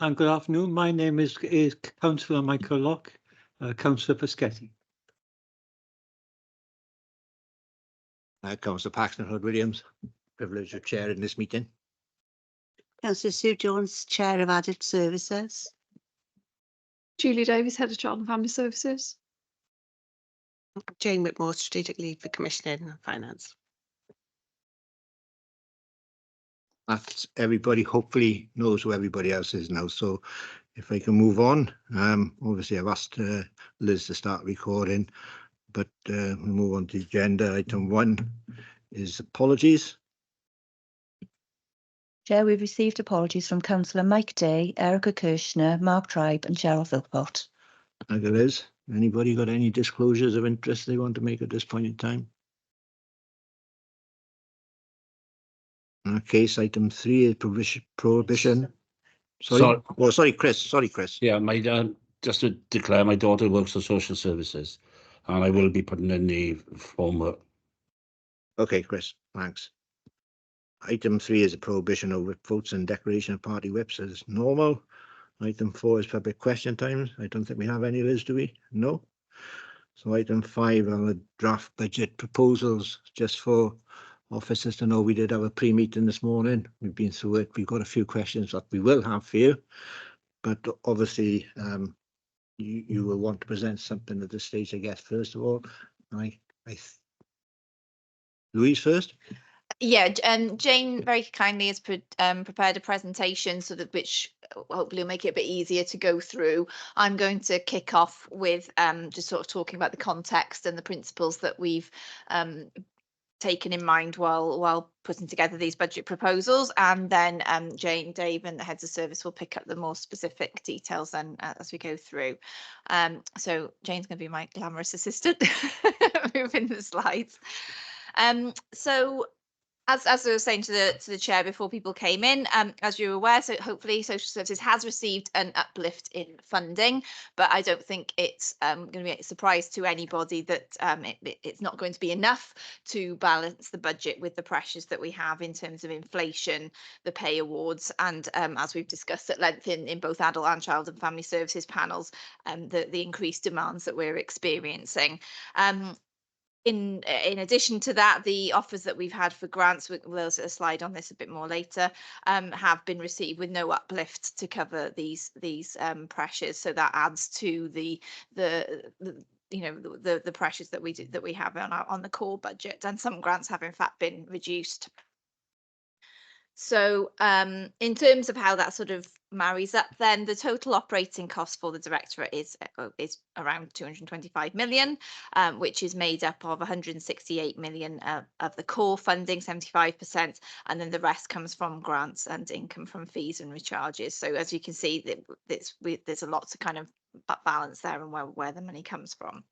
And good afternoon. My name is Councillor Michael Locke, Councillor Pescetti. Councillor Paxton Hood-Williams, privilege of chairing this meeting. Councillor Sue Jones, Chair of Adult Services. Julie Davis, Head of Child and Family Services. Jane Whitmore, Strategic Lead for Commissioning and Finance. That's everybody hopefully knows who everybody else is now. So if I can move on, obviously I've asked Liz to start recording, but we'll move on to agenda. Item 1 is apologies. Chair, we've received apologies from Councillor Mike Day, Erica Kirshner, Mark Tribe and Cheryl Philpott. Thank you, Liz. Anybody got any disclosures of interest they want to make at this point in time? In that case, item 3 is prohibition. Sorry, Chris. Yeah, just to declare, my daughter works for social services, and I will be putting in the form. Okay, Chris, thanks. Item 3 is a prohibition over votes and declaration of party whips as normal. Item 4 is public question times. I don't think we have any, Liz, do we? No. So item 5 are the draft budget proposals. Just for officers to know, we did have a pre-meeting this morning. We've been through it. We've got a few questions that we will have for you, but obviously you will want to present something at this stage, I guess. First of all, Louise first. Yeah, Jane very kindly has prepared a presentation which hopefully will make it a bit easier to go through. I'm going to kick off with just sort of talking about the context and the principles that we've taken in mind while putting together these budget proposals, and then Jane, Dave and the heads of service will pick up the more specific details then as we go through. So Jane's going to be my glamorous assistant moving the slides. So as I was saying to the chair before people came in, as you're aware, so hopefully social services has received an uplift in funding, but I don't think it's going to be a surprise to anybody that it's not going to be enough to balance the budget with the pressures that we have in terms of inflation, the pay awards, and as we've discussed at length in both adult and child and family services panels, the increased demands that we're experiencing. In addition to that, the offers that we've had for grants, we'll a slide on this a bit more later, have been received with no uplift to cover these pressures. So that adds to the pressures that we have on the core budget, and some grants have in fact been reduced. So in terms of how that sort of marries up, then the total operating cost for the directorate is around 225 million, which is made up of 168 million of the core funding, 75%, and then the rest comes from grants and income from fees and recharges. So as you can see, there's a lot to kind of balance there and where the money comes from.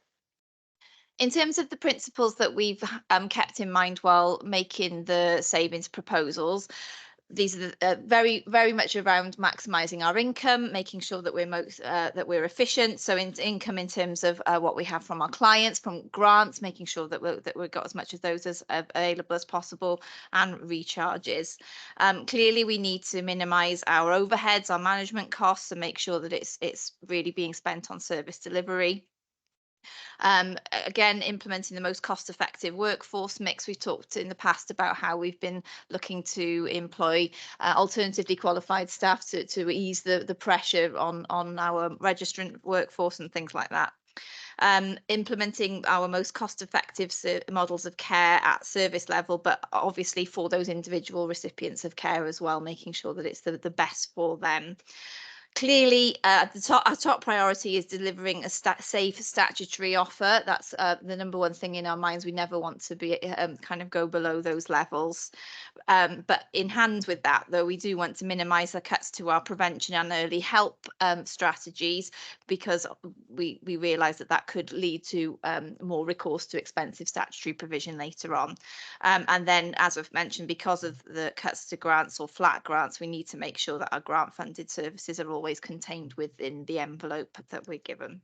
In terms of the principles that we've kept in mind while making the savings proposals, these are very, very much around maximising our income, making sure that we're efficient. So income in terms of what we have from our clients, from grants, making sure that we've got as much of those as available as possible, and recharges. Clearly, we need to minimise our overheads, our management costs, and make sure that it's really being spent on service delivery. Again, implementing the most cost-effective workforce mix. We've talked in the past about how we've been looking to employ alternatively qualified staff to ease the pressure on our registrant workforce and things like that. Implementing our most cost-effective models of care at service level, but obviously for those individual recipients of care as well, making sure that it's the best for them. Clearly, our top priority is delivering a safe statutory offer. That's the number one thing in our minds. We never want to be kind of go below those levels. But in hand with that, though, we do want to minimise the cuts to our prevention and early help strategies, because we realise that could lead to more recourse to expensive statutory provision later on. And then, as I've mentioned, because of the cuts to grants or flat grants, we need to make sure that our grant-funded services are always contained within the envelope that we're given.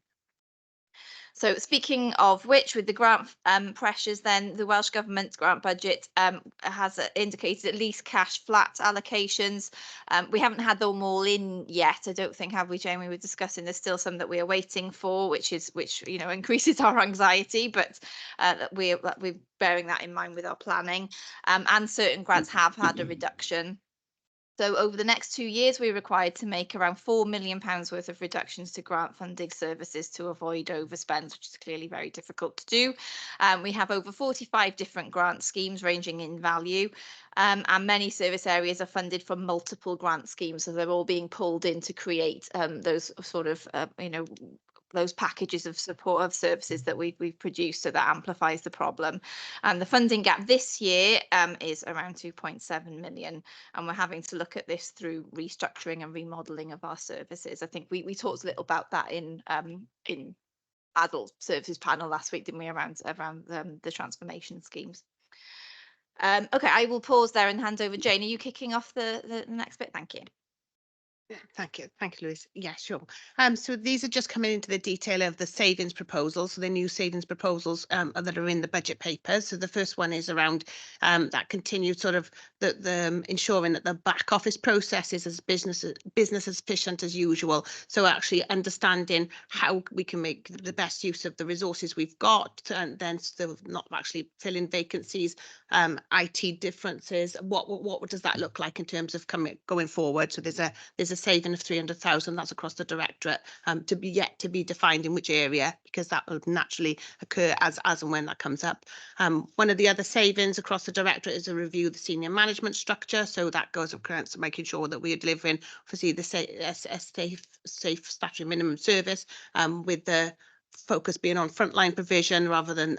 So speaking of which, with the grant pressures, then the Welsh Government's grant budget has indicated at least cash flat allocations. We haven't had them all in yet, I don't think, have we, Jamie? We're discussing there's still some that we are waiting for, which increases our anxiety, but we're bearing that in mind with our planning. And certain grants have had a reduction. So over the next 2 years, we're required to make around £4 million worth of reductions to grant funding services to avoid overspend, which is clearly very difficult to do. We have over 45 different grant schemes ranging in value, and many service areas are funded from multiple grant schemes. So they're all being pulled in to create those sort of, those packages of support of services that we've produced, so that amplifies the problem. And the funding gap this year is around 2.7 million, and we're having to look at this through restructuring and remodeling of our services. I think we talked a little about that in adult services panel last week, didn't we, around the transformation schemes. Okay, I will pause there and hand over. Jane, are you kicking off the next bit? Thank you. Thank you, Louise. Yeah, sure. So these are just coming into the detail of the savings proposals, so the new savings proposals that are in the budget papers. So the first one is around that continued sort of the ensuring that the back office process is as business as efficient as usual. So actually understanding how we can make the best use of the resources we've got, and then still not actually filling vacancies, IT differences. What does that look like in terms of going forward? So there's a saving of 300,000, that's across the directorate, to be defined in which area, because that will naturally occur as and when that comes up. One of the other savings across the directorate is a review of the senior management structure, so that goes across making sure that we are delivering obviously the safe statutory minimum service, with the focus being on frontline provision rather than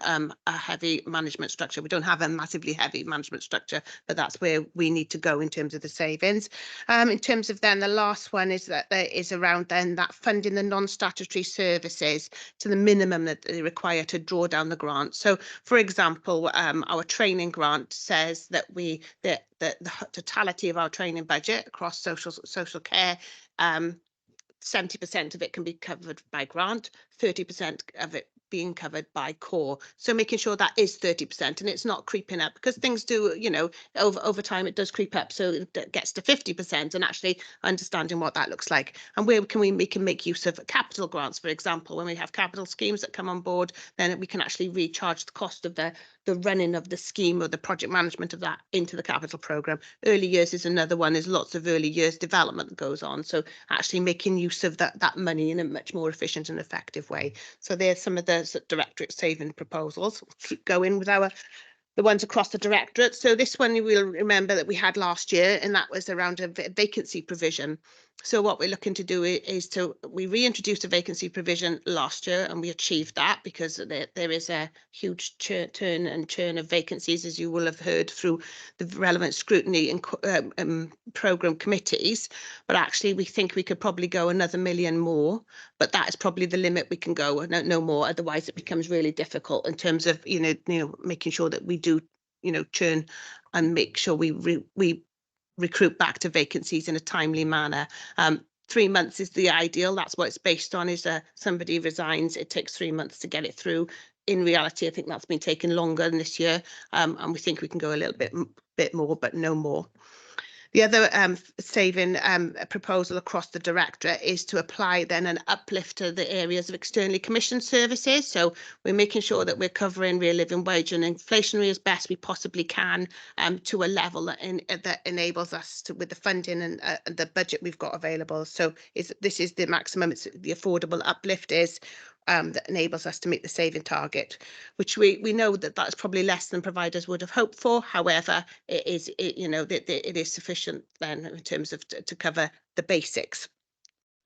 a heavy management structure. We don't have a massively heavy management structure, but that's where we need to go in terms of the savings. In terms of then the last one is that there is around then that funding the non-statutory services to the minimum that they require to draw down the grant. So for example, our training grant says that the totality of our training budget across social care, 70% of it can be covered by grant, 30% of it being covered by core. So making sure that is 30% and it's not creeping up, because things do, over time it does creep up. So it gets to 50%, and actually understanding what that looks like. And where can we make use of capital grants, for example, when we have capital schemes that come on board, then we can actually recharge the cost of the running of the scheme or the project management of that into the capital programme. Early years is another one. There's lots of early years development that goes on. So actually making use of that money in a much more efficient and effective way. So there's some of the directorate saving proposals. We'll keep going with the ones across the directorate. So this one you will remember that we had last year, and that was around a vacancy provision. So what we're looking to do is we reintroduced a vacancy provision last year, and we achieved that because there is a huge churn of vacancies, as you will have heard through the relevant scrutiny and programme committees. But actually we think we could probably go another million more, but that is probably the limit we can go, no more. Otherwise it becomes really difficult in terms of making sure that we do churn and make sure we recruit back to vacancies in a timely manner. 3 months is the ideal. That's what it's based on. Is somebody resigns, it takes 3 months to get it through. In reality, I think that's been taking longer than this year, and we think we can go a little bit more, but no more. The other saving proposal across the directorate is to apply then an uplift to the areas of externally commissioned services. So we're making sure that we're covering real living wage and inflationary as best we possibly can, to a level that enables us to, with the funding and the budget we've got available. So this is the maximum. It's the affordable uplift is. That enables us to meet the saving target, which we know that's probably less than providers would have hoped for. However, it is sufficient then in terms of to cover the basics.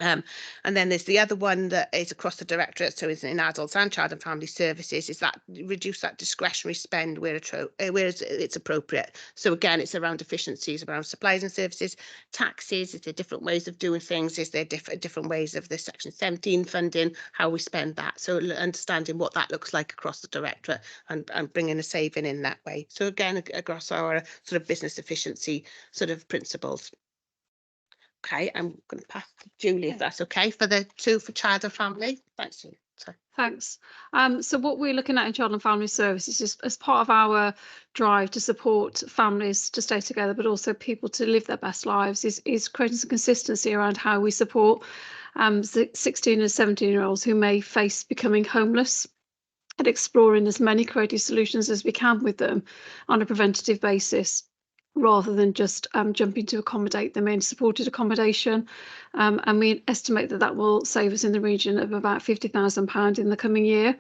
And then there's the other one that is across the directorate, so is in adults and child and family services, is that reduce that discretionary spend where it's appropriate. So again, it's around efficiencies, around supplies and services, taxes. Is there different ways of doing things? Is there different ways of the Section 17 funding, how we spend that? So understanding what that looks like across the directorate and bringing a saving in that way. So again, across our sort of business efficiency sort of principles. Okay, I'm going to pass to Julie, if that's okay, for the two for child and family. Thanks. Thanks. So what we're looking at in Child and Family Services is as part of our drive to support families to stay together, but also people to live their best lives, is creating some consistency around how we support 16 and 17-year-olds who may face becoming homeless, and exploring as many creative solutions as we can with them on a preventative basis, rather than just jumping to accommodate them in supported accommodation. And we estimate that that will save us in the region of about £50,000 in the coming year.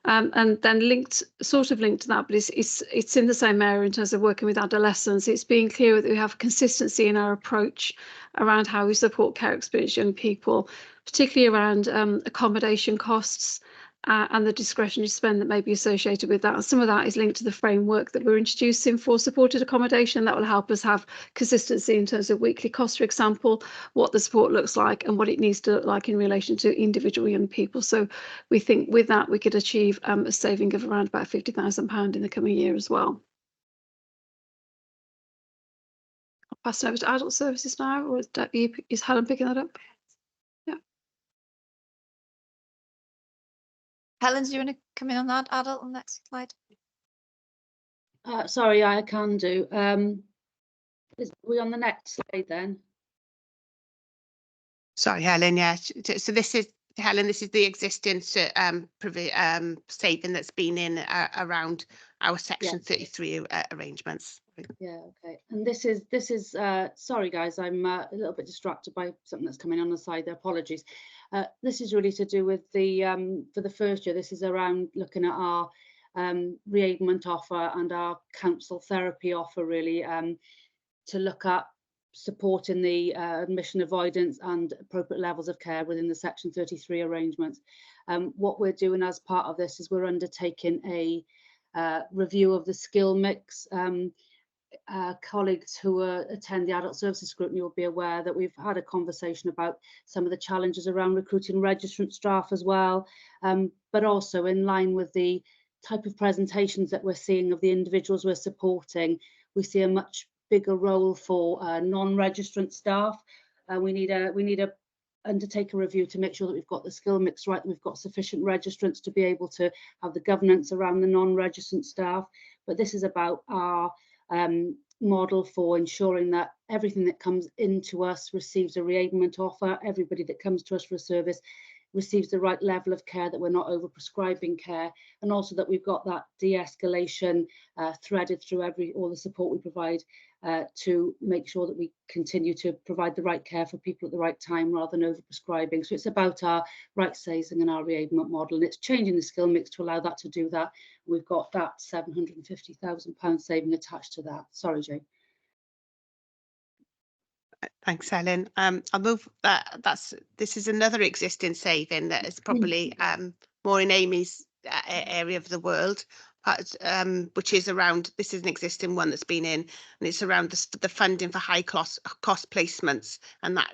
And then sort of linked to that, but it's in the same area in terms of working with adolescents. It's being clear that we have consistency in our approach around how we support care experienced young people, particularly around accommodation costs, and the discretionary spend that may be associated with that. And some of that is linked to the framework that we're introducing for supported accommodation. That will help us have consistency in terms of weekly costs, for example, what the support looks like and what it needs to look like in relation to individual young people. So we think with that we could achieve a saving of around about £50,000 in the coming year as well. I'll pass it over to adult services now, or is Helen picking that up? Helen, do you want to come in on that adult on the next slide? Sorry, I can do. Is we on the next slide then? Sorry, Helen. Yeah. So this is Helen. This is the existing saving that's been in around our Section 33 arrangements. Yeah. Okay. And this is sorry guys, I'm a little bit distracted by something that's coming on the side there. Apologies. This is really to do with the for the first year. This is around looking at our reablement offer and our counsel therapy offer, really, to look at supporting the admission avoidance and appropriate levels of care within the Section 33 arrangements. What we're doing as part of this is we're undertaking a review of the skill mix. Colleagues who attend the adult services scrutiny will be aware that we've had a conversation about some of the challenges around recruiting registrant staff as well, but also in line with the type of presentations that we're seeing of the individuals we're supporting, we see a much bigger role for non-registrant staff. We need to undertake a review to make sure that we've got the skill mix right, and we've got sufficient registrants to be able to have the governance around the non-registrant staff. But this is about our model for ensuring that everything that comes into us receives a reablement offer. Everybody that comes to us for a service receives the right level of care, that we're not over prescribing care, and also that we've got that de-escalation threaded through all the support we provide to make sure that we continue to provide the right care for people at the right time rather than over prescribing. So it's about our right sizing and our reablement model, and it's changing the skill mix to allow that to do that. We've got that £750,000 saving attached to that. Sorry, Jane. Thanks, Helen. I'll move that. This is another existing saving that is probably more in Amy's area of the world, which is around. This is an existing one that's been in, and it's around the funding for high cost placements, and that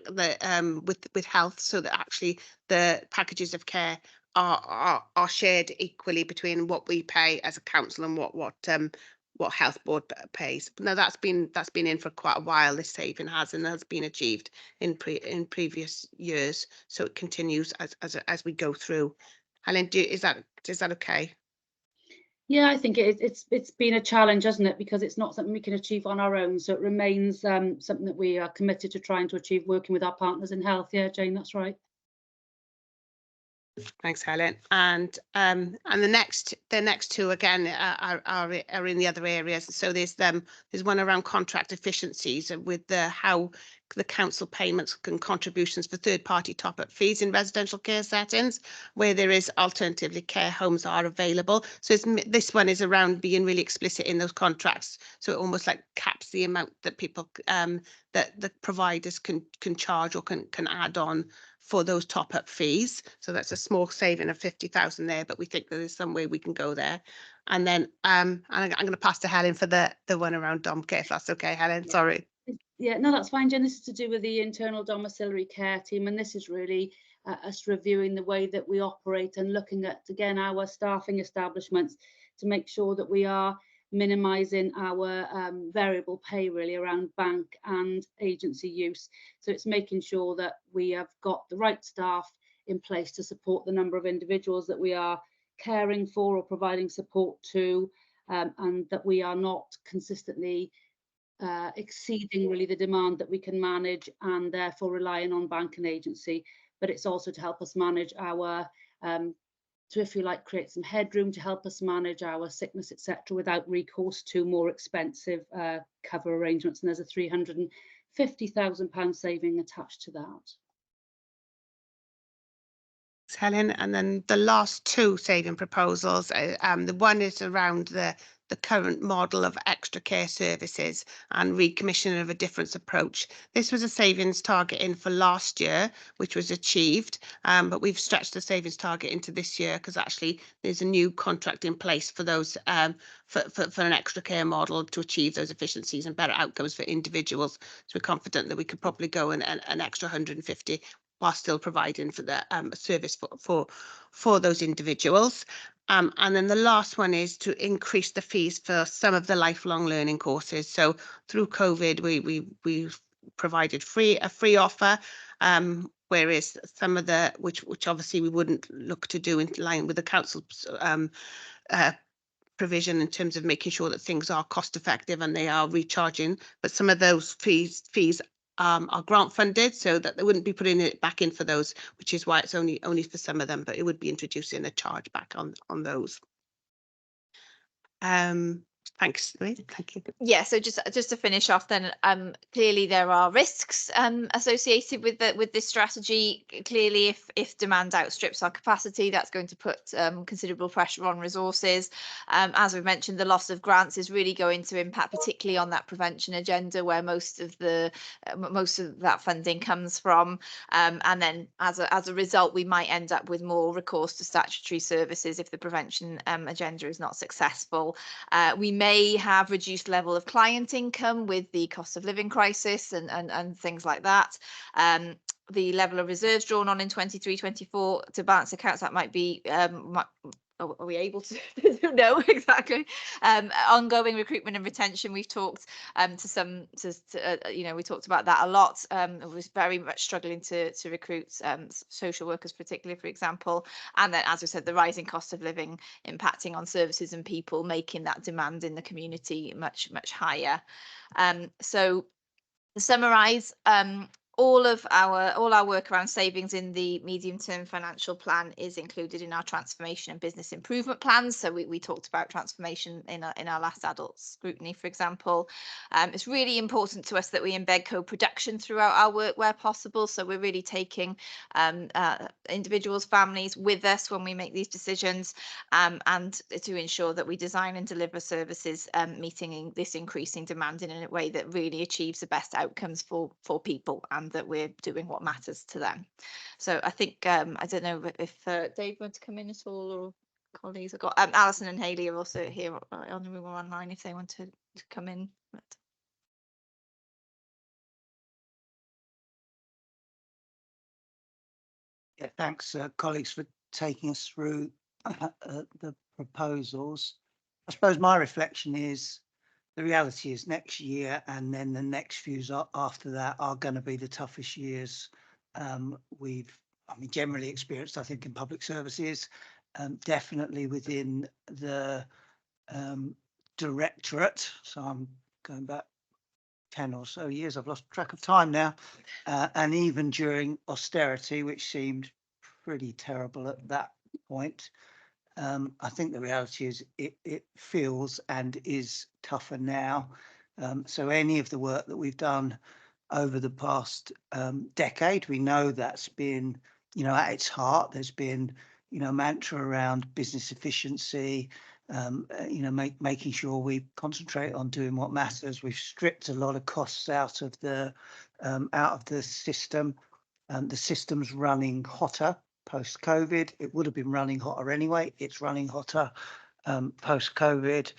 with health, so that actually the packages of care are shared equally between what we pay as a council and what health board pays. Now that's been in for quite a while. This saving has been achieved in previous years, so it continues as we go through. Helen, is that okay? Yeah, I think it's been a challenge, hasn't it? Because it's not something we can achieve on our own. So it remains something that we are committed to trying to achieve, working with our partners in health. Yeah, Jane, that's right. Thanks, Helen. And the next two again are in the other areas. So there's one around contract efficiencies with how the council payments and contributions for third-party top-up fees in residential care settings where there is alternatively care homes are available. So this one is around being really explicit in those contracts. So it almost like caps the amount that people that the providers can charge or can add on for those top-up fees. So that's a small saving of 50,000 there, but we think there is some way we can go there. And then I'm going to pass to Helen for the one around dom care, if that's okay, Helen. Yeah. Sorry. Yeah, no, that's fine, Jen. This is to do with the internal domiciliary care team, and this is really us reviewing the way that we operate and looking at, again, our staffing establishments to make sure that we are minimising our variable pay really around bank and agency use. So it's making sure that we have got the right staff in place to support the number of individuals that we are caring for or providing support to, and that we are not consistently exceeding really the demand that we can manage, and therefore relying on bank and agency. But it's also to help us manage our to, if you like, create some headroom to help us manage our sickness, etc., without recourse to more expensive cover arrangements. And there's a £350,000 saving attached to that. Helen, and then the last two saving proposals, the one is around the current model of extra care services and recommissioning of a different approach. This was a savings target in for last year, which was achieved, but we've stretched the savings target into this year because actually there's a new contract in place for those for an extra care model to achieve those efficiencies and better outcomes for individuals. So we're confident that we could probably go an extra 150 while still providing for the service for those individuals. And then the last one is to increase the fees for some of the lifelong learning courses. So through COVID, we provided a free offer, whereas some of the which obviously we wouldn't look to do in line with the council's provision in terms of making sure that things are cost effective and they are recharging, but some of those fees are grant funded, so that they wouldn't be putting it back in for those, which is why it's only for some of them, but it would be introducing a charge back on those. Thanks, Louise. Thank you. Yeah, so just to finish off then, clearly there are risks associated with this strategy. Clearly, if demand outstrips our capacity, that's going to put considerable pressure on resources. As we've mentioned, the loss of grants is really going to impact particularly on that prevention agenda, where most of that funding comes from. And then as a result, we might end up with more recourse to statutory services if the prevention agenda is not successful. We may have reduced level of client income with the cost of living crisis and things like that. The level of reserves drawn on in 23-24 to balance accounts, that might be are we able to know exactly? Ongoing recruitment and retention, we've talked we talked about that a lot. It was very much struggling to recruit social workers, particularly, for example. And then, as we said, the rising cost of living impacting on services and people, making that demand in the community much higher. So to summarise, all our work around savings in the medium-term financial plan is included in our transformation and business improvement plans. So we talked about transformation in our last adult scrutiny, for example. It's really important to us that we embed co-production throughout our work where possible. So we're really taking individuals, families with us when we make these decisions, and to ensure that we design and deliver services meeting this increasing demand in a way that really achieves the best outcomes for people, and that we're doing what matters to them. So I think I don't know if Dave wants to come in at all, or colleagues. I've got Alison and Hayley are also here on the room or online if they want to come in. But... Yeah, thanks, colleagues, for taking us through the proposals. I suppose my reflection is the reality is next year and then the next few after that are going to be the toughest years we've generally experienced, I think, in public services, definitely within the directorate. So I'm going back 10 or so years, I've lost track of time now, and even during austerity, which seemed pretty terrible at that point. I think the reality is it feels and is tougher now. So any of the work that we've done over the past decade, we know that's been, at its heart, there's been, a mantra around business efficiency, making sure we concentrate on doing what matters. We've stripped a lot of costs out of the system. The system's running hotter post-COVID. It would have been running hotter anyway. It's running hotter post-COVID,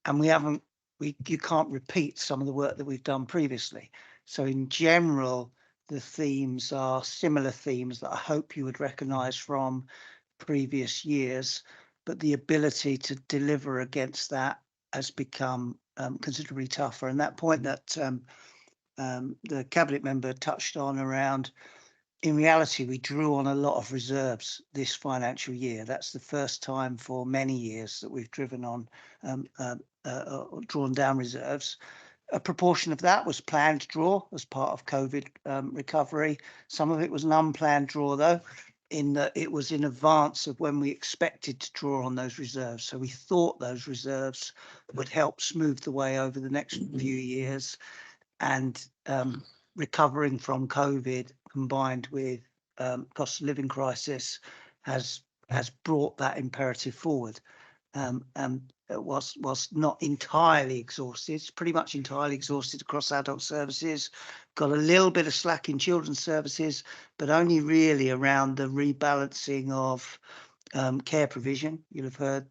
and you can't repeat some of the work that we've done previously. So in general, the themes are similar themes that I hope you would recognise from previous years, but the ability to deliver against that has become considerably tougher. And that point that the cabinet member touched on around in reality, we drew on a lot of reserves this financial year. That's the first time for many years that we've driven on drawn down reserves. A proportion of that was planned draw as part of COVID recovery. Some of it was an unplanned draw, though, in that it was in advance of when we expected to draw on those reserves. So we thought those reserves would help smooth the way over the next few years, and recovering from COVID combined with cost of living crisis has brought that imperative forward. Whilst not entirely exhausted, it's pretty much entirely exhausted across adult services, got a little bit of slack in children's services, but only really around the rebalancing of care provision. You'll have heard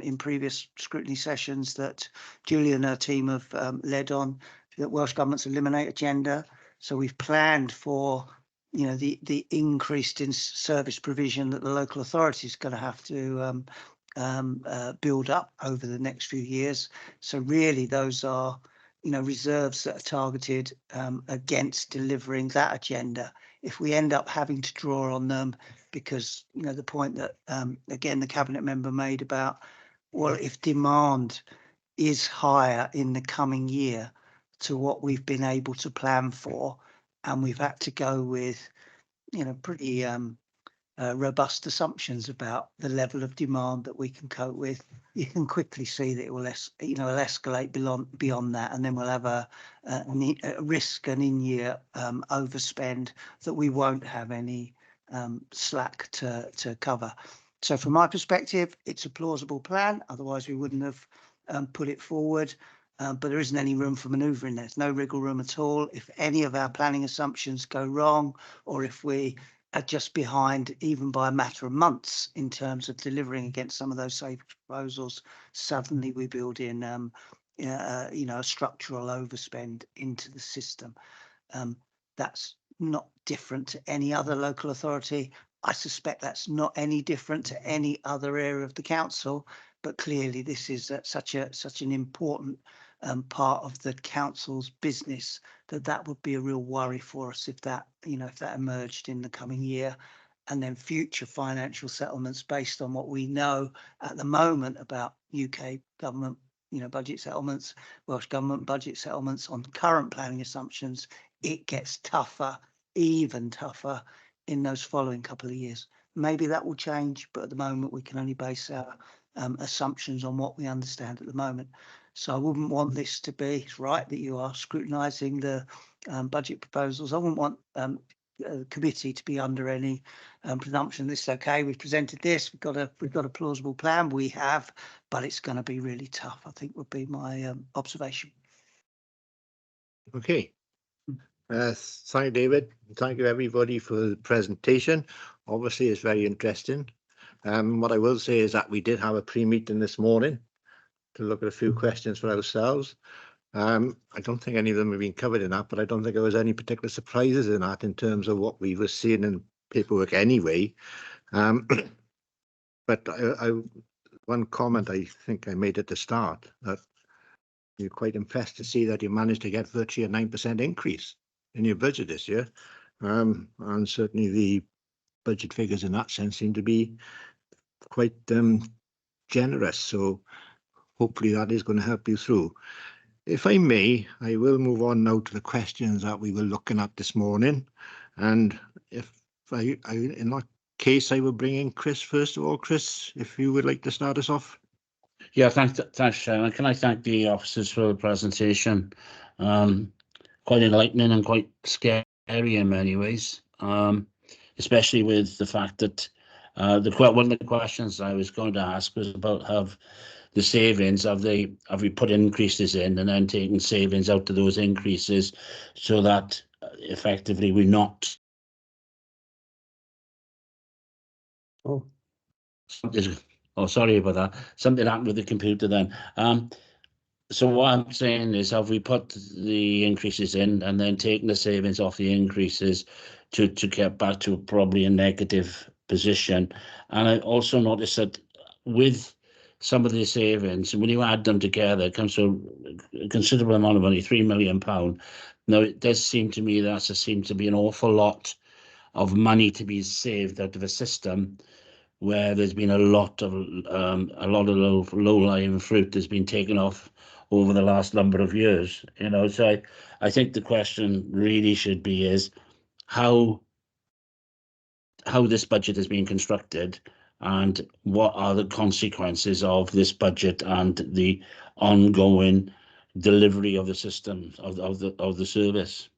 in previous scrutiny sessions that Julia and her team have led on that Welsh Government's Eliminate agenda. So we've planned for, you know, the increased in service provision that the local authority is going to have to build up over the next few years. So really those are, you know, reserves that are targeted against delivering that agenda. If we end up having to draw on them, because, you know, the point that again the cabinet member made about, well, if demand is higher in the coming year to what we've been able to plan for, and we've had to go with, you know, pretty robust assumptions about the level of demand that we can cope with, you can quickly see that it will, it'll escalate beyond that, and then we'll have a risk an in-year overspend that we won't have any slack to cover. So from my perspective, it's a plausible plan. Otherwise, we wouldn't have put it forward. But there isn't any room for manoeuvre in there. There's no wriggle room at all. If any of our planning assumptions go wrong, or if we are just behind even by a matter of months in terms of delivering against some of those savings proposals, suddenly we build in you know, a structural overspend into the system. That's not different to any other local authority. I suspect that's not any different to any other area of the council, but clearly this is such an important part of the council's business that would be a real worry for us if that, you know, if that emerged in the coming year. And then future financial settlements based on what we know at the moment about UK government, you know, budget settlements, Welsh Government budget settlements on current planning assumptions, it gets tougher, even tougher in those following couple of years. Maybe that will change, but at the moment we can only base our assumptions on what we understand at the moment. So I wouldn't want this to be, it's right that you are scrutinising the budget proposals. I wouldn't want the committee to be under any presumption this is okay. We've presented this, we've got a plausible plan, we have, but it's going to be really tough, I think would be my observation. Okay. Thank you, David. Thank you, everybody, for the presentation. Obviously, it's very interesting. What I will say is that we did have a pre-meeting this morning to look at a few questions for ourselves. I don't think any of them have been covered in that, but I don't think there was any particular surprises in that in terms of what we were seeing in paperwork anyway. But one comment I think I made at the start, that you're quite impressed to see that you managed to get virtually a 9% increase in your budget this year. And certainly the budget figures in that sense seem to be quite generous. So hopefully that is going to help you through. If I may, I will move on now to the questions that we were looking at this morning. And if I in that case, I will bring in Chris first of all. Chris, if you would like to start us off. Yeah, thanks, Chairman. Can I thank the officers for the presentation? Quite enlightening and quite scary in many ways, especially with the fact that one of the questions I was going to ask was about have the savings, have we put increases in and then taken savings out of those increases so that effectively we're not. Oh, sorry about that. Something happened with the computer then. So what I'm saying is, have we put the increases in and then taken the savings off the increases to get back to probably a negative position? And I also noticed that with some of the savings, when you add them together, it comes to a considerable amount of money, £3 million. Now, it does seem to me that seems to be an awful lot of money to be saved out of a system where there's been a lot of low-lying fruit that's been taken off over the last number of years. You know, so I think the question really should be is how this budget is being constructed and what are the consequences of this budget and the ongoing delivery of the system of the service.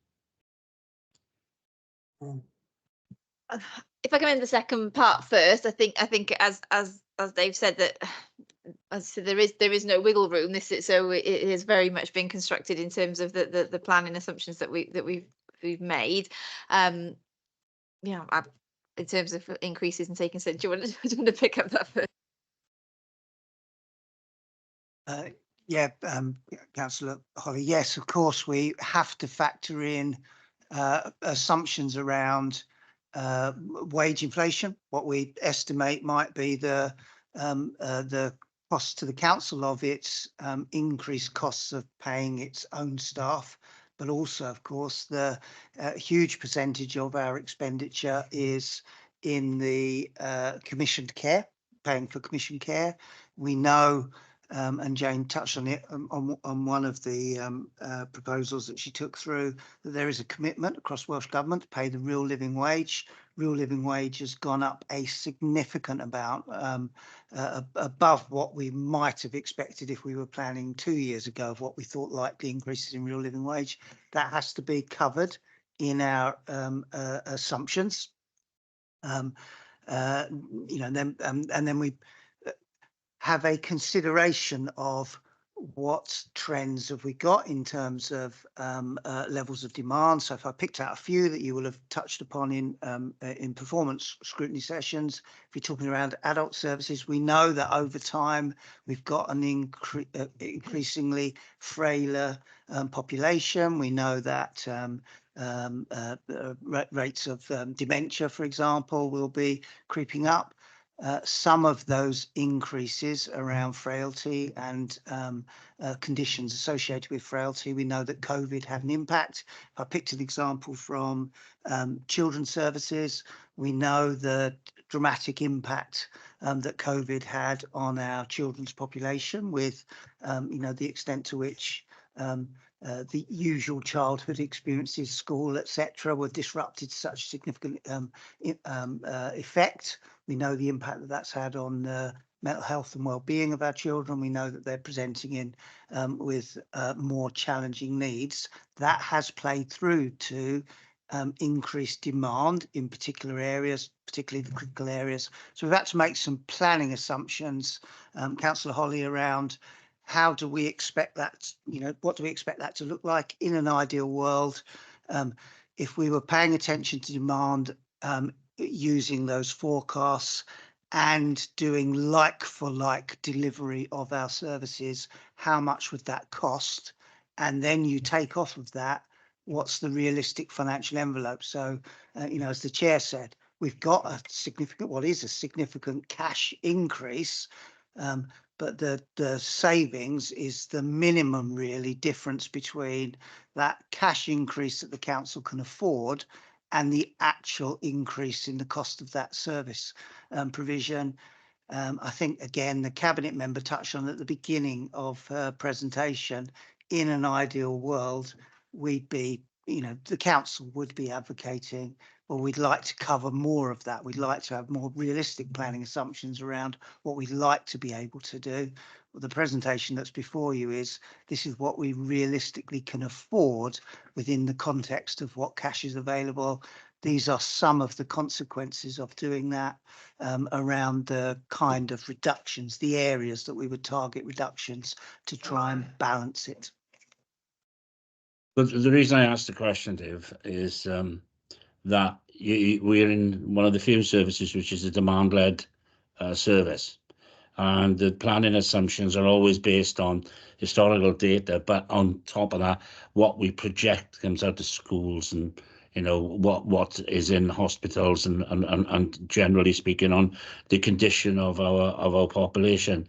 If I come in the second part first, I think as Dave said, that as I said, there is no wiggle room. So it has very much been constructed in terms of the planning assumptions that we've made. Yeah, in terms of increases and taking. So do you want to pick up that first? Yeah, Councillor Holly, yes, of course, we have to factor in assumptions around wage inflation, what we estimate might be the cost to the council of its increased costs of paying its own staff, but also, of course, the huge percentage of our expenditure is in the commissioned care, paying for commissioned care. We know, and Jane touched on it on one of the proposals that she took through, that there is a commitment across Welsh Government to pay the real living wage. Real living wage has gone up a significant amount, above what we might have expected if we were planning 2 years ago of what we thought likely increases in real living wage. That has to be covered in our assumptions. You know, then we have a consideration of what trends have we got in terms of levels of demand. So if I picked out a few that you will have touched upon in performance scrutiny sessions, if you're talking around adult services, we know that over time we've got an increasingly frailer population. We know that rates of dementia, for example, will be creeping up. Some of those increases around frailty and conditions associated with frailty, we know that COVID had an impact. I picked an example from children's services. We know the dramatic impact that COVID had on our children's population, with you know, the extent to which the usual childhood experiences, school, etc., were disrupted to such significant effect. We know the impact that that's had on the mental health and well-being of our children. We know that they're presenting in with more challenging needs. That has played through to increased demand in particular areas, particularly the critical areas. So we've had to make some planning assumptions, Councillor Holly, around how do we expect that, you know, what do we expect that to look like in an ideal world? If we were paying attention to demand, using those forecasts and doing like for like delivery of our services, how much would that cost? And then you take off of that, what's the realistic financial envelope? So, you know, as the chair said, we've got a significant, what is a significant cash increase, but the savings is the minimum really difference between that cash increase that the council can afford and the actual increase in the cost of that service provision. I think, again, the cabinet member touched on at the beginning of her presentation, in an ideal world, we'd be, you know, the council would be advocating, or we'd like to cover more of that. We'd like to have more realistic planning assumptions around what we'd like to be able to do. Well, the presentation that's before you is, this is what we realistically can afford within the context of what cash is available. These are some of the consequences of doing that, around the kind of reductions, the areas that we would target reductions to try and balance it. But the reason I asked the question, Dave, is that we're in one of the few services which is a demand-led service, and the planning assumptions are always based on historical data, but on top of that, what we project comes out of schools, and you know what is in hospitals, and generally speaking on the condition of our population.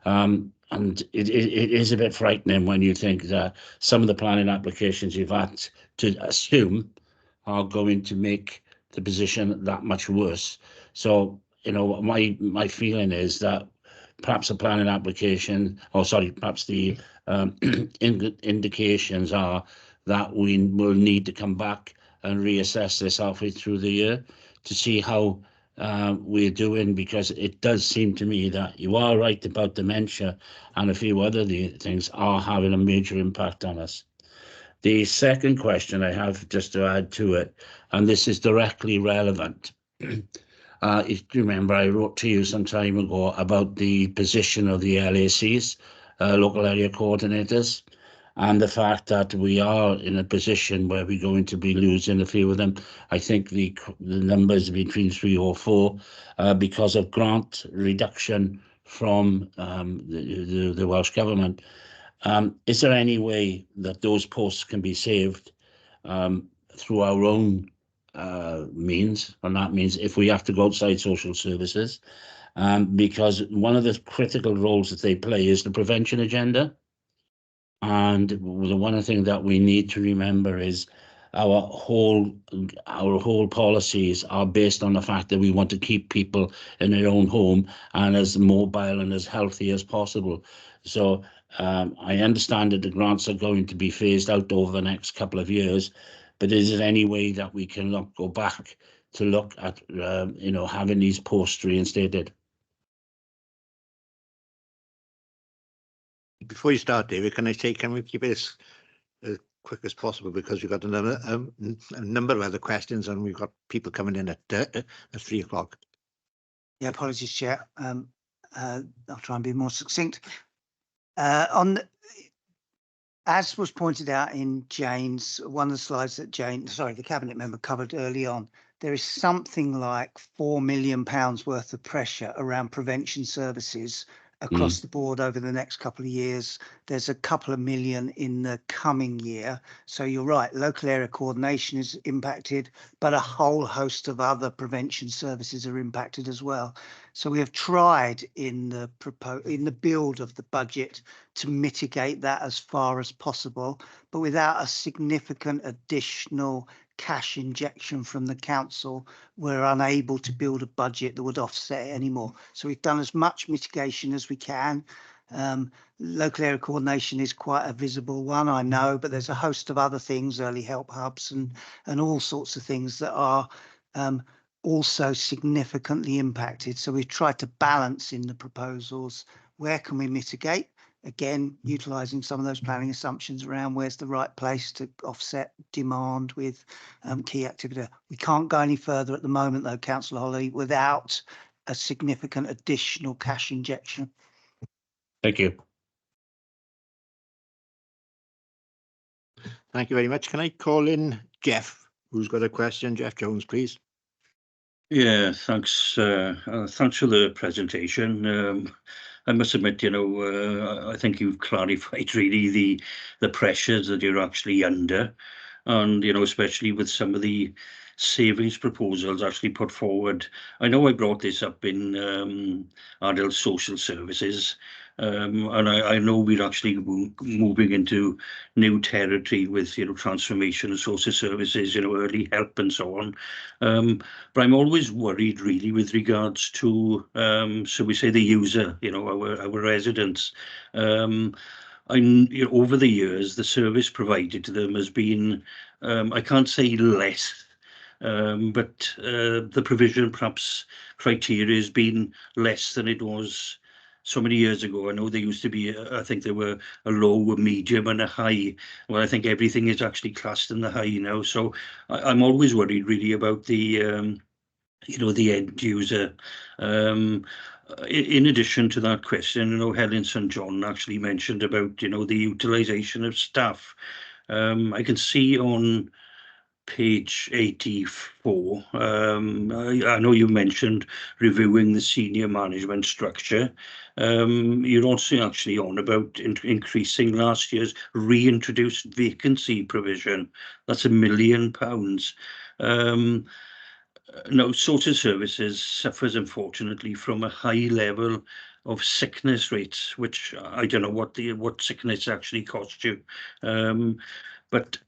And it is a bit frightening when you think that some of the planning applications you've had to assume are going to make the position that much worse. So, you know, my feeling is that perhaps a planning application, or sorry, perhaps the indications are that we will need to come back and reassess this halfway through the year to see how we're doing, because it does seem to me that you are right about dementia and a few other things are having a major impact on us. The second question I have, just to add to it, and this is directly relevant. If you remember, I wrote to you some time ago about the position of the LACs, local area coordinators, and the fact that we are in a position where we're going to be losing a few of them. I think the numbers between 3 or 4 because of grant reduction from the Welsh Government. Is there any way that those posts can be saved through our own means? And that means if we have to go outside social services, because one of the critical roles that they play is the prevention agenda. And the one thing that we need to remember is our whole policies are based on the fact that we want to keep people in their own home and as mobile and as healthy as possible. So I understand that the grants are going to be phased out over the next couple of years, but is there any way that we can go back to look at you know, having these posts reinstated? Before you start, David, can we keep it as quick as possible, because we've got another a number of other questions and we've got people coming in at 3 o'clock. Yeah, apologies, Chair. I'll try and be more succinct. As was pointed out in Jane's, one of the slides that the Cabinet member covered early on, there is something like £4 million worth of pressure around prevention services across the board over the next couple of years. There's a couple of million in the coming year. So you're right, local area coordination is impacted, but a whole host of other prevention services are impacted as well. So we have tried in the build of the budget to mitigate that as far as possible, but without a significant additional cash injection from the council, we're unable to build a budget that would offset it anymore. So we've done as much mitigation as we can. Local area coordination is quite a visible one, I know, but there's a host of other things, early help hubs and all sorts of things that are also significantly impacted. So we've tried to balance in the proposals, where can we mitigate? Again, utilising some of those planning assumptions around where's the right place to offset demand with key activity. We can't go any further at the moment, though, Councillor Holly, without a significant additional cash injection. Thank you. Thank you very much. Can I call in Jeff, who's got a question? Jeff Jones, please. Yeah, thanks. Thanks for the presentation. I must admit, you know, I think you've clarified really the pressures that you're actually under, and you know, especially with some of the savings proposals actually put forward. I know I brought this up in adult social services, and I know we're actually moving into new territory with, you know, transformation and social services, you know, early help and so on. But I'm always worried really with regards to, so we say the user, you know, our residents. You know, over the years, the service provided to them has been, I can't say less, but the provision, perhaps criteria, has been less than it was so many years ago. I know there used to be, I think there were a low, a medium and a high. Well, I think everything is actually classed in the high now. So I'm always worried really about the, you know, the end user. In addition to that question, you know, Helen St. John actually mentioned about, you know, the utilisation of staff. I can see on page 84, I know you mentioned reviewing the senior management structure. You're also actually on about increasing last year's reintroduced vacancy provision. That's £1 million. No, social services suffers unfortunately from a high level of sickness rates, which I don't know what sickness actually cost you. But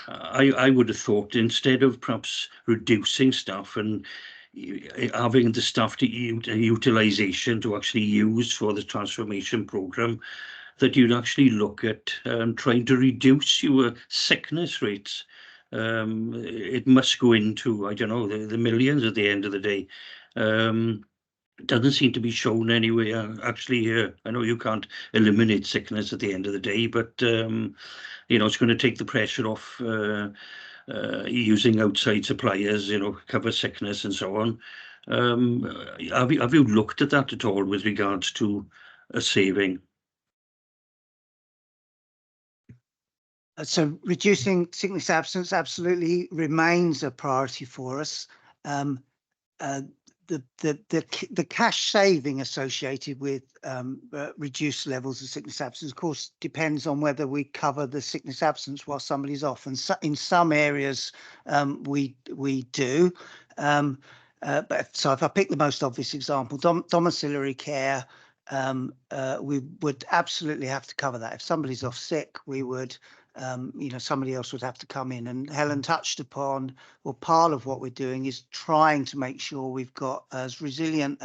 I would have thought instead of perhaps reducing staff and having the staff to utilisation to actually use for the transformation programme, that you'd actually look at trying to reduce your sickness rates. It must go into, I don't know, the millions at the end of the day. It doesn't seem to be shown anywhere actually here. I know you can't eliminate sickness at the end of the day, but you know, it's going to take the pressure off using outside suppliers, you know, cover sickness and so on. Have you looked at that at all with regards to a saving? So reducing sickness absence absolutely remains a priority for us. The cash saving associated with reduced levels of sickness absence, of course, depends on whether we cover the sickness absence while somebody's off. And so in some areas, we do. But so if I pick the most obvious example, domiciliary care, we would absolutely have to cover that. If somebody's off sick, we would. You know, somebody else would have to come in, and Helen touched upon, well, part of what we're doing is trying to make sure we've got as resilient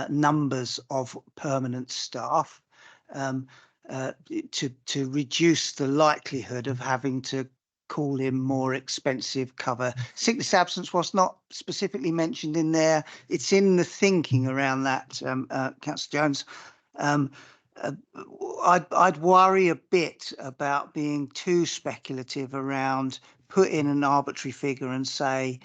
numbers of permanent staff to reduce the likelihood of having to call in more expensive cover. Sickness absence was not specifically mentioned in there. It's in the thinking around that, Councillor Jones. I'd worry a bit about being too speculative around put in an arbitrary figure and say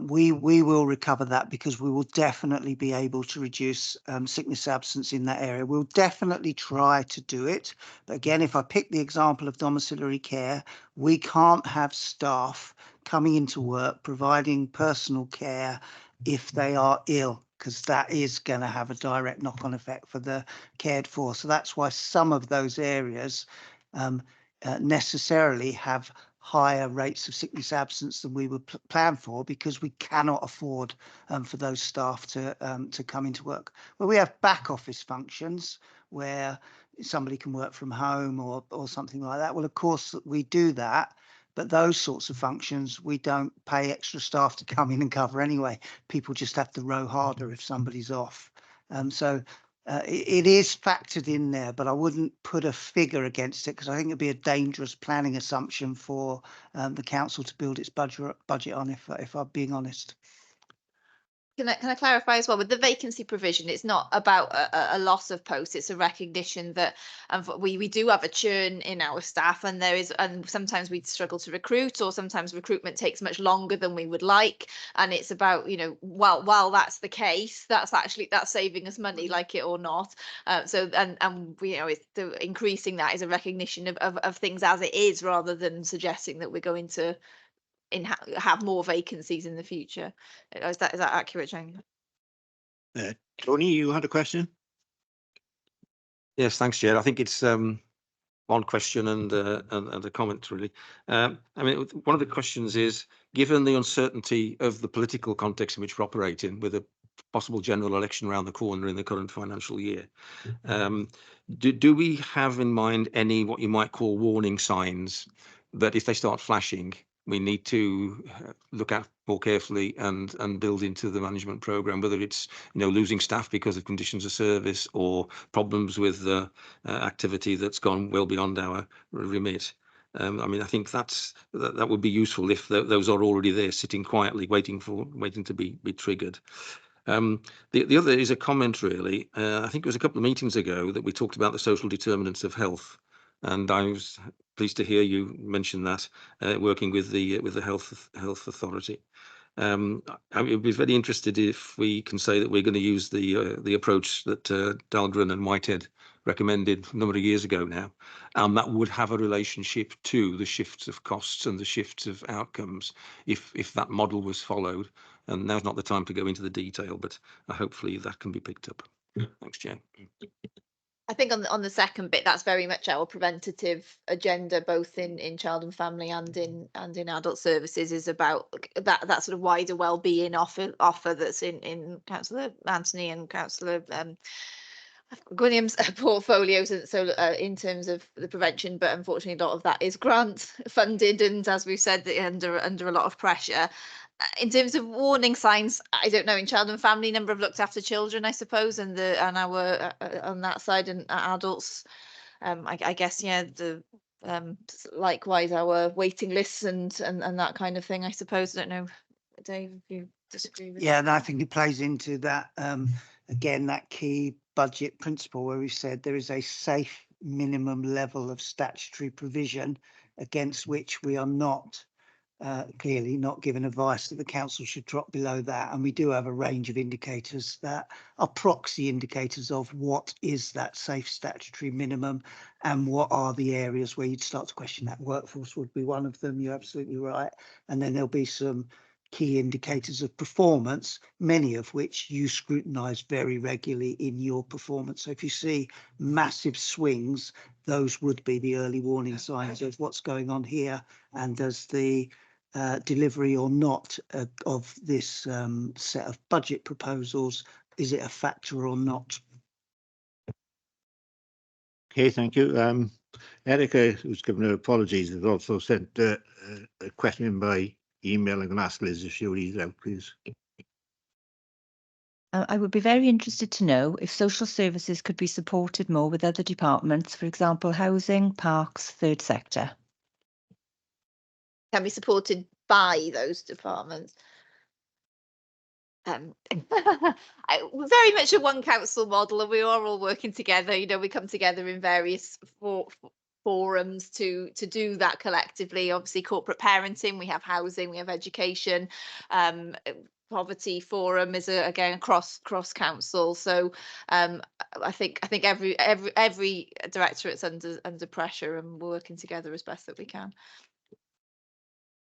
we will recover that because we will definitely be able to reduce sickness absence in that area. We'll definitely try to do it. But again, if I pick the example of domiciliary care, we can't have staff coming into work providing personal care if they are ill, because that is going to have a direct knock-on effect for the cared for. So that's why some of those areas necessarily have higher rates of sickness absence than we would plan for, because we cannot afford for those staff to come into work. Well, we have back office functions where somebody can work from home or something like that. Well, of course, we do that. But those sorts of functions, we don't pay extra staff to come in and cover anyway. People just have to row harder if somebody's off. So it is factored in there, but I wouldn't put a figure against it, because I think it'd be a dangerous planning assumption for the council to build its budget on, if I'm being honest. Can I clarify as well, with the vacancy provision, it's not about a loss of posts, it's a recognition that we do have a churn in our staff, and sometimes we struggle to recruit, or sometimes recruitment takes much longer than we would like, and it's about, you know, while that's the case, that's saving us money, like it or not. So you know, increasing that is a recognition of things as it is, rather than suggesting that we're going to have more vacancies in the future. Is that accurate, Jane? Tony, you had a question? Yes, thanks, Chair. I think it's one question and a comment, really. I mean, one of the questions is, given the uncertainty of the political context in which we're operating, with a possible general election around the corner in the current financial year, do we have in mind any what you might call warning signs that if they start flashing, we need to look at more carefully and build into the management programme, whether it's, you know, losing staff because of conditions of service or problems with the activity that's gone well beyond our remit. I mean, I think that would be useful if those are already there, sitting quietly, waiting to be triggered. The other is a comment, really. I think it was a couple of meetings ago that we talked about the social determinants of health, and I was pleased to hear you mention that, working with the health authority. I would be very interested if we can say that we're going to use the approach that Dahlgren and Whitehead recommended a number of years ago now, and that would have a relationship to the shifts of costs and the shifts of outcomes if that model was followed. And now's not the time to go into the detail, but hopefully that can be picked up. Thanks, Jen. I think on the second bit, that's very much our preventative agenda, both in child and family and in adult services, is about that sort of wider wellbeing offer that's in Councillor Anthony and Councillor Gwilliam's portfolios, and so in terms of the prevention, but unfortunately a lot of that is grant funded, and as we've said, under a lot of pressure. In terms of warning signs, I don't know. In child and family, number of looked after children, I suppose, and our on that side, and adults. I guess, yeah, the likewise our waiting lists and that kind of thing, I suppose. I don't know, Dave, if you disagree with Yeah, and I think it plays into that, again, that key budget principle where we said there is a safe minimum level of statutory provision against which we are not clearly not given advice that the council should drop below that. And we do have a range of indicators that are proxy indicators of what is that safe statutory minimum and what are the areas where you'd start to question that. Workforce would be one of them. You're absolutely right. And then there'll be some key indicators of performance, many of which you scrutinise very regularly in your performance. So if you see massive swings, those would be the early warning signs of what's going on here, and does the delivery or not of this set of budget proposals, is it a factor or not? Okay, thank you. Erica, who's given her apologies, has also sent a question by email. I'm going to ask Liz if she'll read it out, please. I would be very interested to know if social services could be supported more with other departments, for example, housing, parks, third sector. can be supported by those departments. Very much a one council model, and we are all working together. You know, we come together in various forums to do that collectively. Obviously, corporate parenting, we have housing, we have education. Poverty forum is again across council. So I think every directorate's under pressure, and we're working together as best that we can.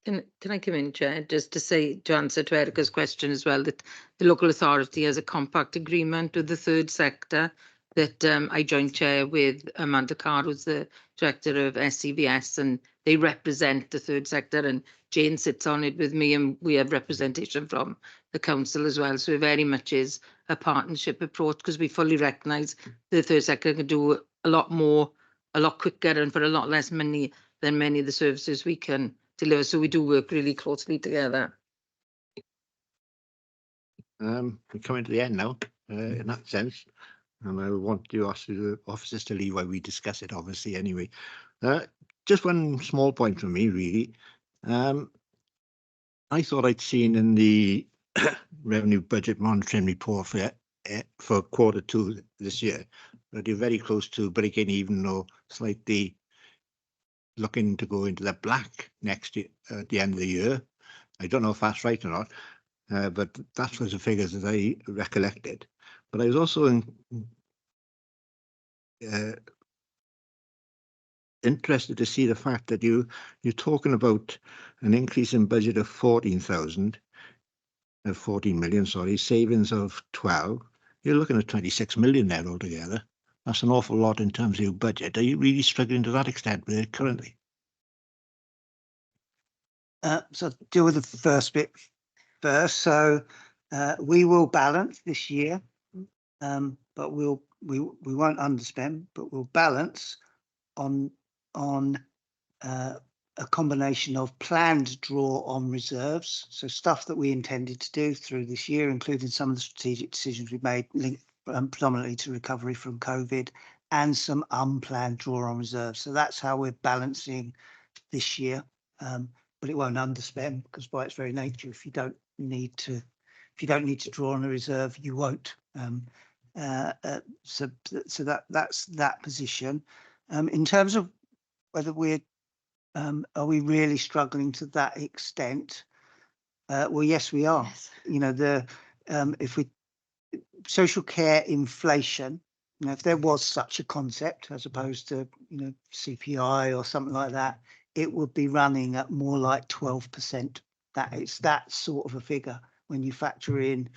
Can I come in, Chair, just to say, to answer to Erica's question as well, that the local authority has a compact agreement with the third sector that I joint chair with Amanda Carr, who's the director of SCVS, and they represent the third sector, and Jane sits on it with me, and we have representation from the council as well. So it very much is a partnership approach, because we fully recognise the third sector can do a lot more, a lot quicker, and for a lot less money than many of the services we can deliver. So we do work really closely together. We're coming to the end now, in that sense, and I want you officers to leave while we discuss it, obviously, anyway. Just one small point from me, really. I thought I'd seen in the revenue budget monitoring report for Q2 this year that you're very close to breaking even, or slightly looking to go into the black next year at the end of the year. I don't know if that's right or not, but that was the figures that I recollected. But I was also interested to see the fact that you're talking about an increase in budget of 14 million, sorry, savings of 12. You're looking at 26 million there altogether. That's an awful lot in terms of your budget. Are you really struggling to that extent with it currently? So I'll deal with the first bit first. So we will balance this year, but we won't underspend, but we'll balance on a combination of planned draw on reserves, so stuff that we intended to do through this year, including some of the strategic decisions we made linked predominantly to recovery from COVID, and some unplanned draw on reserves. So that's how we're balancing this year, but it won't underspend, because by its very nature, if you don't need to draw on a reserve, you won't. So that's that position. In terms of whether are we really struggling to that extent? Well, yes, we are. Yes. You know, if we social care inflation, you know, if there was such a concept as opposed to, you know, CPI or something like that, it would be running at more like 12%. That it's that sort of a figure when you factor in,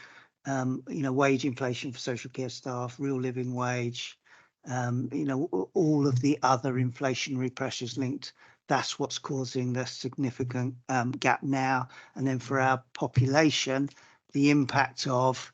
you know, wage inflation for social care staff, real living wage, you know, all of the other inflationary pressures linked. That's what's causing the significant gap now. And then for our population, the impact of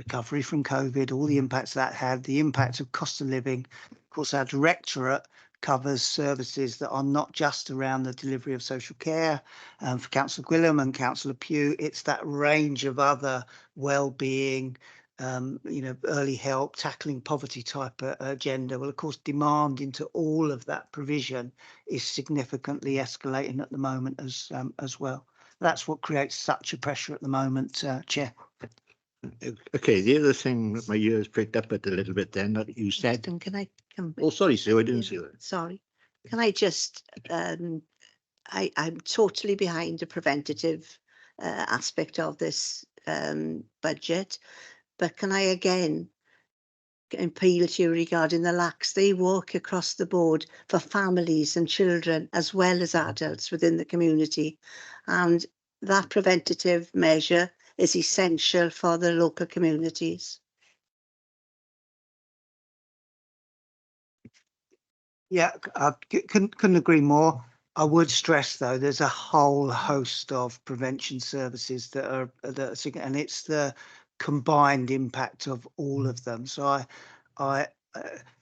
recovery from COVID, all the impacts that had, the impact of cost of living. Of course, our directorate covers services that are not just around the delivery of social care. For Councillor Gwilym and Councillor Pugh, it's that range of other well-being, early help, tackling poverty type agenda. Well, of course, demand into all of that provision is significantly escalating at the moment as well. That's what creates such a pressure at the moment, Chair. Okay, the other thing that my ears picked up at a little bit then that you said. And can I come? Oh, sorry, Sue, I didn't Yeah, see that. Sorry. Can I just, I'm totally behind the preventative aspect of this budget, but can I again appeal to you regarding the lax? They work across the board for families and children as well as adults within the community, and that preventative measure is essential for the local communities. Yeah, I couldn't agree more. I would stress though, there's a whole host of prevention services that are and it's the combined impact of all of them. So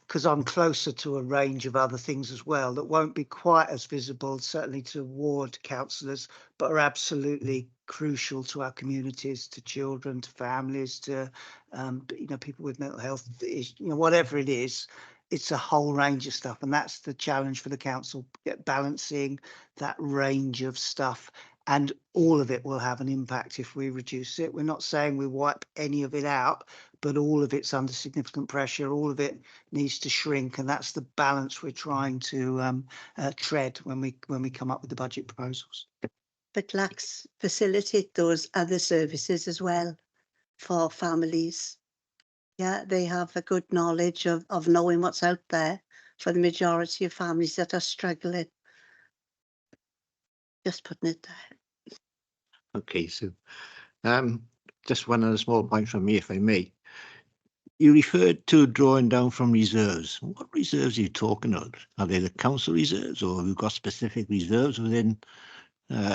because I'm closer to a range of other things as well that won't be quite as visible, certainly to ward councillors, but are absolutely crucial to our communities, to children, to families, to people with mental health, whatever it is. It's a whole range of stuff, and that's the challenge for the council, balancing that range of stuff, and all of it will have an impact if we reduce it. We're not saying we wipe any of it out, but all of it's under significant pressure. All of it needs to shrink, and that's the balance we're trying to tread when we come up with the budget proposals. But LACS facilitate those other services as well for families. Yeah, they have a good knowledge of knowing what's out there for the majority of families that are struggling. Just putting it there. Okay, so just one other small point from me, if I may. You referred to drawing down from reserves. What reserves are you talking about? Are they the council reserves, or have you got specific reserves within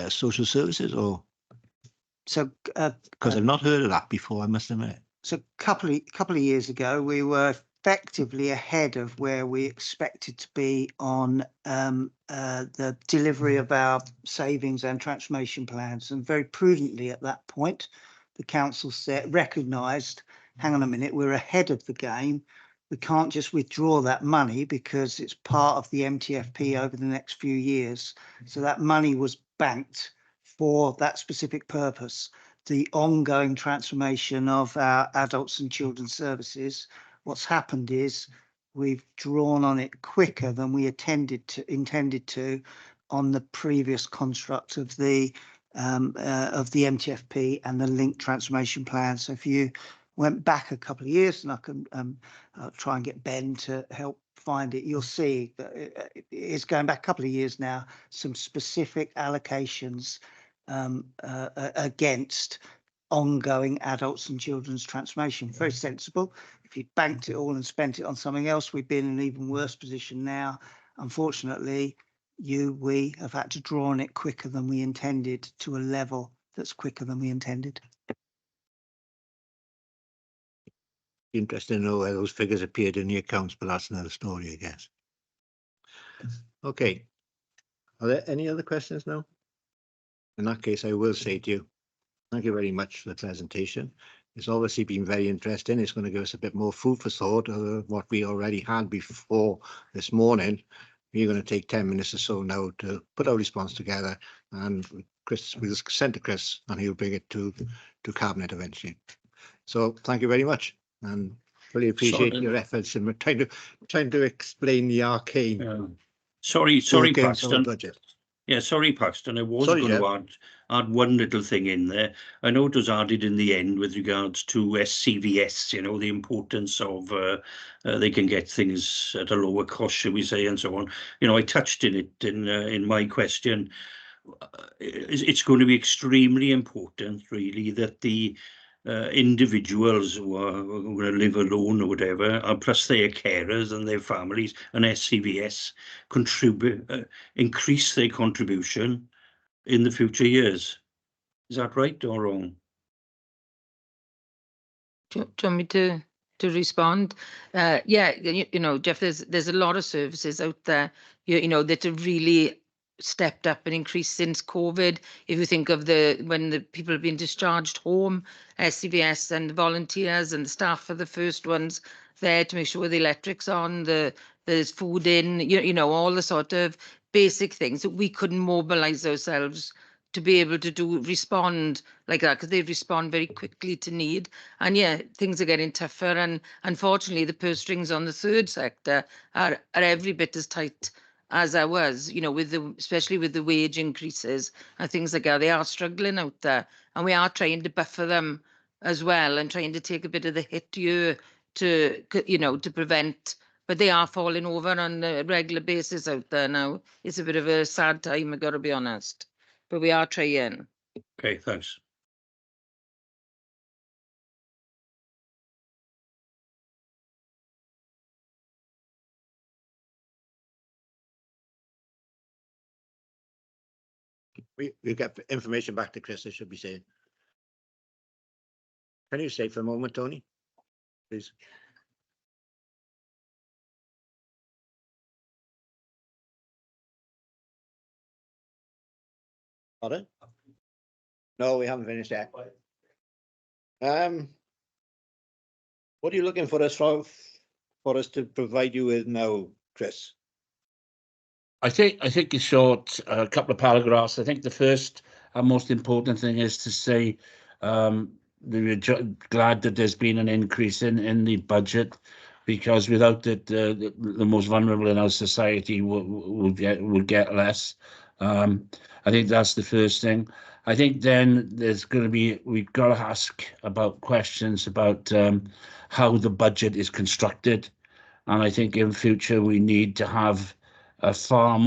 social services, or? So, because I've not heard of that before, I must admit. So a couple of years ago, we were effectively ahead of where we expected to be on the delivery of our savings and transformation plans. And very prudently at that point, the council recognised, hang on a minute, we're ahead of the game. We can't just withdraw that money because it's part of the MTFP over the next few years. So that money was banked for that specific purpose. The ongoing transformation of our adults and children's services, what's happened is we've drawn on it quicker than we intended to on the previous construct of the MTFP and the linked transformation plan. So if you went back a couple of years, and I can I'll try and get Ben to help find it, you'll see that it's going back a couple of years now, some specific allocations against ongoing adults and children's transformation. Very sensible. If you'd banked it all and spent it on something else, we'd be in an even worse position now. Unfortunately, we have had to draw on it quicker than we intended, to a level that's quicker than we intended. Interesting to know where those figures appeared in the accounts, but that's another story, I guess. Okay. Are there any other questions now? In that case, I will say to you, thank you very much for the presentation. It's obviously been very interesting. It's going to give us a bit more food for thought of what we already had before this morning. We're going to take 10 minutes or so now to put our response together, and Chris, we'll send to Chris and he'll bring it to Cabinet eventually. So thank you very much, and really appreciate your efforts in trying to explain the arcane. Sorry, Paxton. Budget. Yeah, sorry, Paxton. I was going to add one little thing in there. I know it was added in the end with regards to SCVS, the importance of they can get things at a lower cost, shall we say, and so on. I touched in it in my question. It's going to be extremely important, really, that the individuals who are going to live alone or whatever, plus their carers and their families and SCVS increase their contribution in the future years. Is that right or wrong? Do you want me to respond? Yeah, you know, Jeff, there's a lot of services out there, you know, that have really stepped up and increased since COVID. If you think of when the people have been discharged home, SCVS and the volunteers and the staff are the first ones there to make sure the electric's on, there's food in, you know, all the sort of basic things that we couldn't mobilize ourselves to be able to respond like that, because they respond very quickly to need. And yeah, things are getting tougher, and unfortunately the purse strings on the third sector are every bit as tight as ours, you know, especially with the wage increases and things like that. They are struggling out there, and we are trying to buffer them as well and trying to take a bit of the hit here to, you know, to prevent, but they are falling over on a regular basis out there now. It's a bit of a sad time, I've got to be honest, but we are trying. Okay, thanks. We'll get information back to Chris, I should be saying. Can you stay for a moment, Tony? Please. Pardon? No, we haven't finished yet. What are you looking for us to provide you with now, Chris? I think in short, a couple of paragraphs. I think the first and most important thing is to say we're glad that there's been an increase in the budget, because without it, the most vulnerable in our society would get less. I think that's the first thing. I think then we've got to ask about questions about how the budget is constructed. And I think in future we need to have a far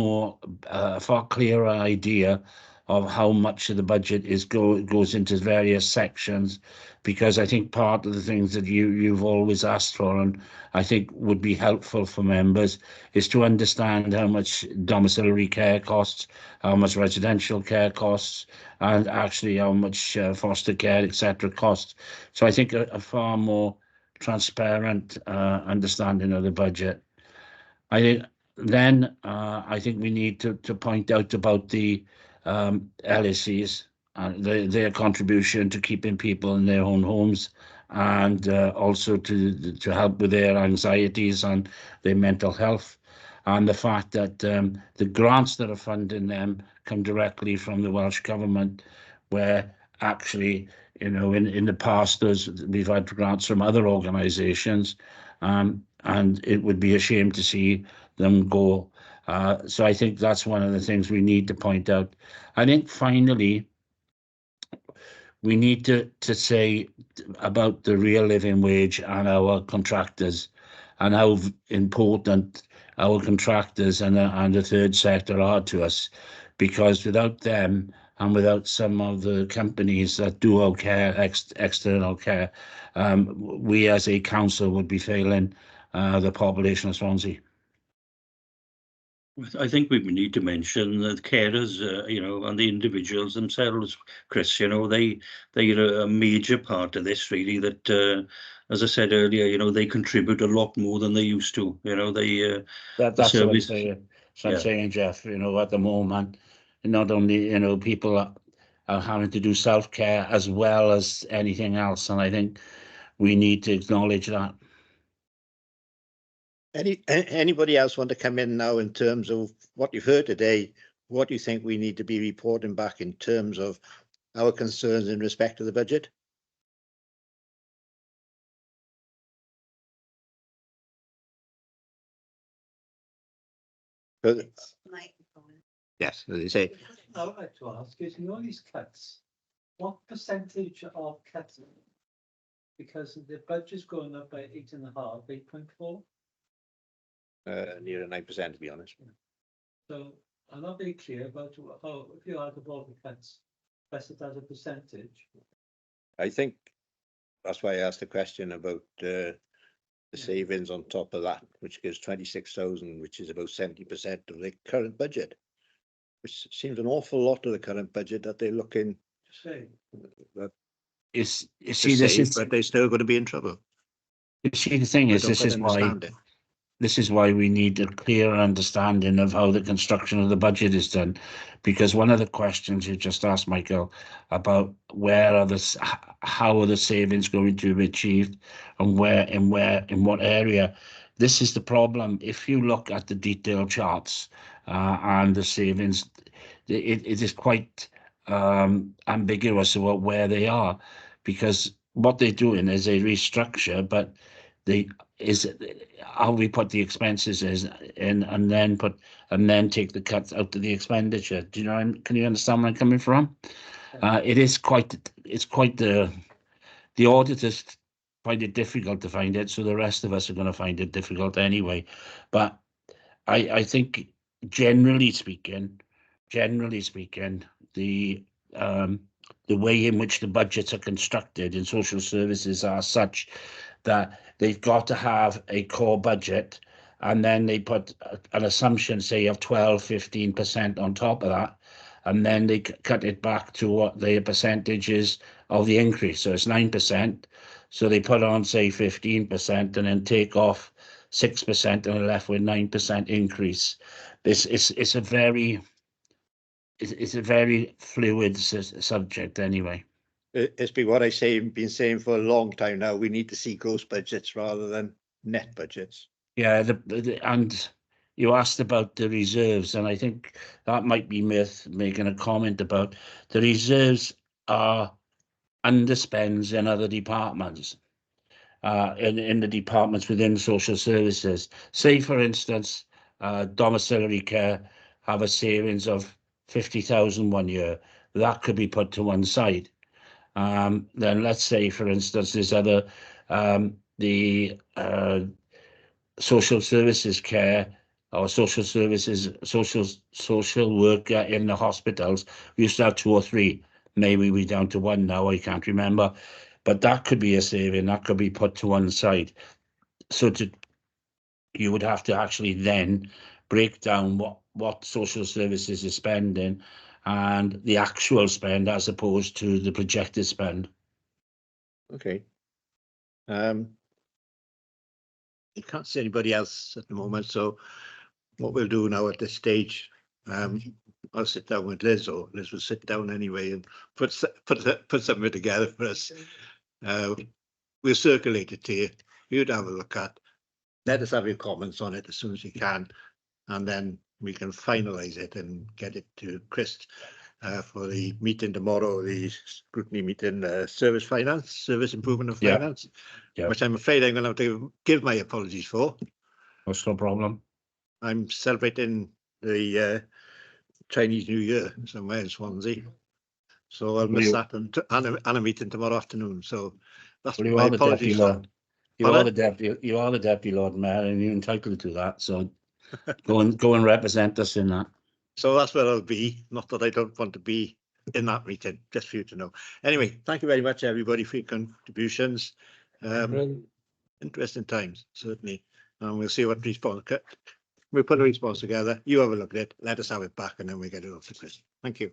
clearer idea of how much of the budget goes into various sections, because I think part of the things that you've always asked for, and I think would be helpful for members, is to understand how much domiciliary care costs, how much residential care costs, and actually how much foster care, etc. costs. So I think a far more transparent understanding of the budget. I think then I think we need to point out about the LSCs and their contribution to keeping people in their own homes, and also to help with their anxieties and their mental health, and the fact that the grants that are funding them come directly from the Welsh Government, where actually, you know, in the past we've had grants from other organisations, and it would be a shame to see them go. So I think that's one of the things we need to point out. I think finally, we need to say about the real living wage and our contractors, and how important our contractors and the third sector are to us, because without them and without some of the companies that do our care, external care, we as a council would be failing the population of Swansea. I think we need to mention the carers, you know, and the individuals themselves, Chris. You know, they're a major part of this, really. That, as I said earlier, you know, they contribute a lot more than they used to. You know, That's what I'm saying. So I'm saying, Jeff, you know, at the moment, not only, you know, people are having to do self-care as well as anything else, and I think we need to acknowledge that. Anybody else want to come in now in terms of what you've heard today? What do you think we need to be reporting back in terms of our concerns in respect to the budget? Yes, as you say. I would like to ask, using all these cuts, what percentage are cut? Because the budget's going up by 8.5, 8.4. Near 9%, to be honest. So I'm not very clear about how, if you add up all the cuts, that's it as a percentage. I think that's why I asked the question about the savings on top of that, which gives 26,000, which is about 70% of the current budget, which seems an awful lot of the current budget that they're looking. Say. you to see, this save, is, but they're still going to be in trouble. you see, the thing I is, don't this quite is why, understand it. this is why we need a clear understanding of how the construction of the budget is done. Because one of the questions you just asked, Michael, about how are the savings going to be achieved, and in what area, this is the problem. If you look at the detailed charts and the savings, it is quite ambiguous about where they are, because what they're doing is they restructure, but they is how we put the expenses in, and then take the cuts out of the expenditure. Do you know? Can you understand where I'm coming from? It's quite the auditors find it difficult to find it, so the rest of us are going to find it difficult anyway. But I think generally speaking, the way in which the budgets are constructed in social services are such that they've got to have a core budget, and then they put an assumption, say, of 12-15% on top of that, and then they cut it back to what the percentage is of the increase. So it's 9%. So they put on, say, 15% and then take off 6% and are left with 9% increase. It's a very fluid subject anyway. It's been what been saying for a long time now. We need to see gross budgets rather than net budgets. Yeah, and you asked about the reserves, and I think that might be making a comment about the reserves are underspends in other departments, in the departments within social services. Say, for instance, domiciliary care have a savings of 50,000 1 year. That could be put to one side. Then let's say, for instance, there's other the social services care or social worker in the hospitals. We used to have 2 or 3. Maybe we're down to 1 now. I can't remember, but that could be a saving. That could be put to one side. So you would have to actually then break down what social services is spending and the actual spend as opposed to the projected spend. Okay. You can't see anybody else at the moment, so what we'll do now at this stage, I'll sit down with Liz, or Liz will sit down anyway and put something together for us. We'll circulate it to you. You'd have a look at. Let us have your comments on it as soon as you can, and then we can finalise it and get it to Chris for the meeting tomorrow, the scrutiny meeting, service improvement of finance, which I'm afraid I'm going to have to give my apologies for. That's no problem. I'm celebrating the Chinese New Year somewhere in Swansea, so I'll miss that and a meeting tomorrow afternoon. So that's my apologies. You are the deputy Lord Mayor, and you're entitled to that. So go and represent us in that. So that's where I'll be. Not that I don't want to be in that meeting, just for you to know. Anyway, thank you very much, everybody, for your contributions. Interesting times, certainly. And we'll see what response. We'll put a response together. You have a look at it. Let us have it back, and then we get it off to Chris. Thank you.